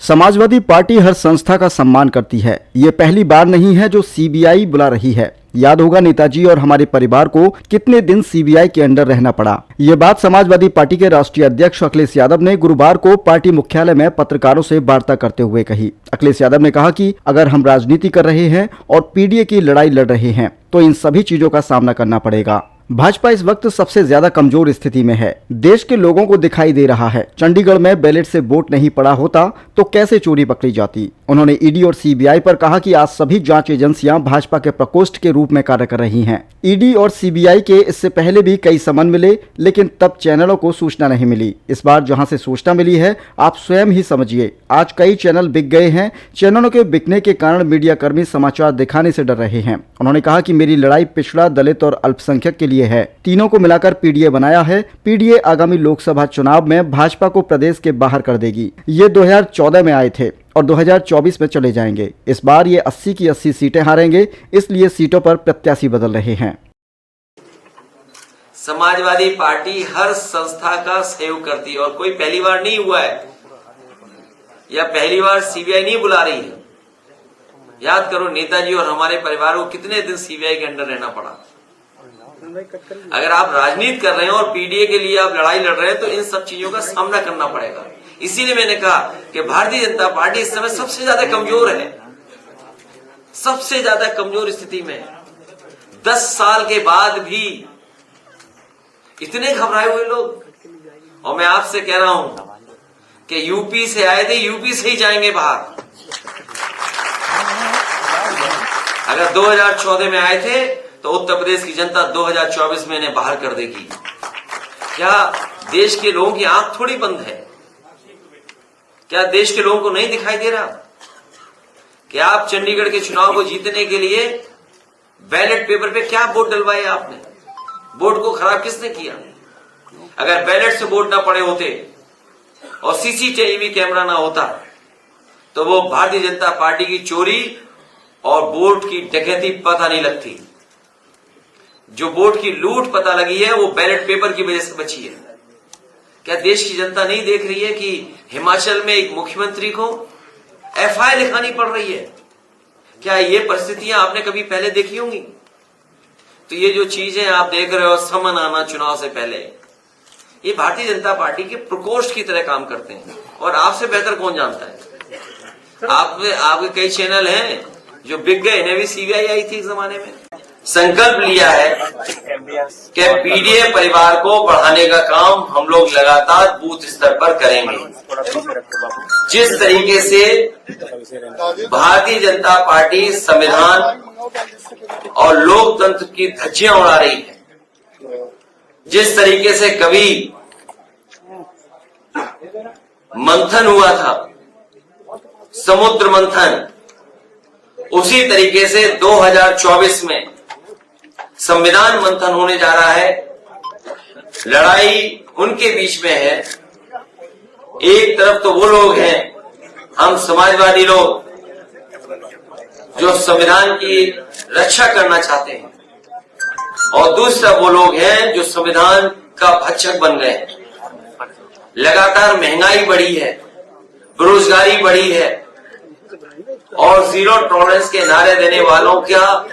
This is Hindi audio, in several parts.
समाजवादी पार्टी हर संस्था का सम्मान करती है। ये पहली बार नहीं है जो सीबीआई बुला रही है। याद होगा नेताजी और हमारे परिवार को कितने दिन सीबीआई के अंडर रहना पड़ा। ये बात समाजवादी पार्टी के राष्ट्रीय अध्यक्ष अखिलेश यादव ने गुरुवार को पार्टी मुख्यालय में पत्रकारों से वार्ता करते हुए कही। अखिलेश यादव ने कहा कि अगर हम राजनीति कर रहे हैं और पीडीए की लड़ाई लड़ रहे हैं तो इन सभी चीजों का सामना करना पड़ेगा। भाजपा इस वक्त सबसे ज्यादा कमजोर स्थिति में है। देश के लोगों को दिखाई दे रहा है चंडीगढ़ में बैलेट से वोट नहीं पड़ा होता तो कैसे चोरी पकड़ी जाती। उन्होंने ईडी और सीबीआई पर कहा कि आज सभी जांच एजेंसियां भाजपा के प्रकोष्ठ के रूप में कार्य कर रही हैं। ईडी और सीबीआई के इससे पहले भी कई समन मिले, लेकिन तब चैनलों को सूचना नहीं मिली। इस बार जहां से सूचना मिली है आप स्वयं ही समझिए। आज कई चैनल बिक गए हैं। चैनलों के बिकने के कारण मीडिया कर्मी समाचार दिखाने से डर रहे हैं। उन्होंने कहा कि मेरी लड़ाई पिछड़ा, दलित और अल्पसंख्यक के लिए है। तीनों को मिलाकर पीडीए बनाया है। पीडीए आगामी लोकसभा चुनाव में भाजपा को प्रदेश के बाहर कर देगी। ये 2014 में आए थे और 2024 में चले जाएंगे। इस बार ये 80 की 80 सीटें हारेंगे, इसलिए सीटों पर प्रत्याशी बदल रहे हैं। समाजवादी पार्टी हर संस्था का सहयोग करती है और कोई पहली बार नहीं हुआ है या पहली बार सीबीआई नहीं बुला रही है। याद करो नेताजी और हमारे परिवार को कितने दिन सीबीआई के अंडर रहना पड़ा। अगर आप राजनीति कर रहे हैं और पीडीए के लिए आप लड़ाई लड़ रहे हैं तो इन सब चीजों का सामना करना पड़ेगा। इसीलिए मैंने कहा कि भारतीय जनता पार्टी इस समय सबसे ज्यादा कमजोर है, सबसे ज्यादा कमजोर स्थिति में। 10 साल के बाद भी इतने घबराए हुए लोग। और मैं आपसे कह रहा हूं कि यूपी से आए थे, यूपी से ही जाएंगे बाहर। अगर 2014 में आए थे तो उत्तर प्रदेश की जनता 2024 में इन्हें बाहर कर देगी। क्या देश के लोगों की आंख थोड़ी बंद है? क्या देश के लोगों को नहीं दिखाई दे रहा कि आप चंडीगढ़ के चुनाव को जीतने के लिए बैलेट पेपर पे क्या वोट डलवाए आपने? वोट को खराब किसने किया? अगर बैलेट से वोट ना पड़े होते और सीसीटीवी कैमरा ना होता तो वो भारतीय जनता पार्टी की चोरी और वोट की डकैती पता नहीं लगती। जो वोट की लूट पता लगी है वो बैलेट पेपर की वजह से बची है। क्या देश की जनता नहीं देख रही है कि हिमाचल में एक मुख्यमंत्री को एफआईआर लिखानी पड़ रही है? क्या ये परिस्थितियां आपने कभी पहले देखी होंगी? तो ये जो चीजें आप देख रहे हो, समन आना चुनाव से पहले, ये भारतीय जनता पार्टी के प्रकोष्ठ की तरह काम करते हैं। और आपसे बेहतर कौन जानता है? आपके कई चैनल हैं जो बिक गए, इन्हें भी सीबीआई आई थी एक जमाने में। संकल्प लिया है कि पीडीए परिवार को बढ़ाने का काम हम लोग लगातार बूथ स्तर पर करेंगे। जिस तरीके से भारतीय जनता पार्टी संविधान और लोकतंत्र की धज्जियां उड़ा रही है, जिस तरीके से कभी मंथन हुआ था, समुद्र मंथन, उसी तरीके से 2024 में संविधान मंथन होने जा रहा है। लड़ाई उनके बीच में है। एक तरफ तो वो लोग हैं, हम समाजवादी लोग, जो संविधान की रक्षा करना चाहते हैं, और दूसरा वो लोग हैं जो संविधान का भक्षक बन गए। लगातार महंगाई बढ़ी है, बेरोजगारी बढ़ी है और जीरो टॉलरेंस के नारे देने वालों का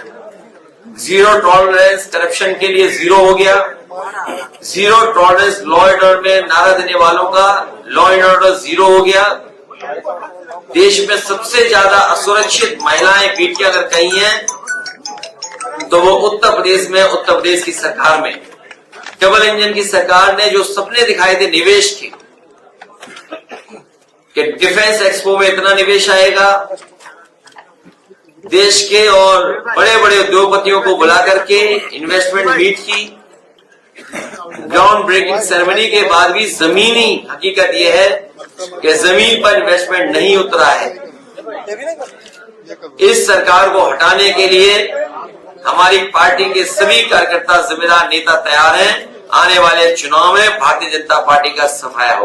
जीरो टॉलरेंस करप्शन के लिए जीरो हो गया। Zero tolerance law and order में नारा देने वालों का लॉ एंड ऑर्डर जीरो हो गया। देश में सबसे ज्यादा असुरक्षित महिलाएं, बेटियां अगर कहीं हैं तो वो उत्तर प्रदेश में, उत्तर प्रदेश की सरकार में, डबल इंजन की सरकार ने जो सपने दिखाए थे निवेश के, कि डिफेंस एक्सपो में इतना निवेश आएगा, देश के और बड़े बड़े उद्योगपतियों को बुला करके इन्वेस्टमेंट मीट की। ग्राउंड ब्रेकिंग सेरेमनी के बाद भी जमीनी हकीकत यह है कि जमीन पर इन्वेस्टमेंट नहीं उतरा है। इस सरकार को हटाने के लिए हमारी पार्टी के सभी कार्यकर्ता, जिम्मेदार नेता तैयार हैं। आने वाले चुनाव में भारतीय जनता पार्टी का सफाया होगा।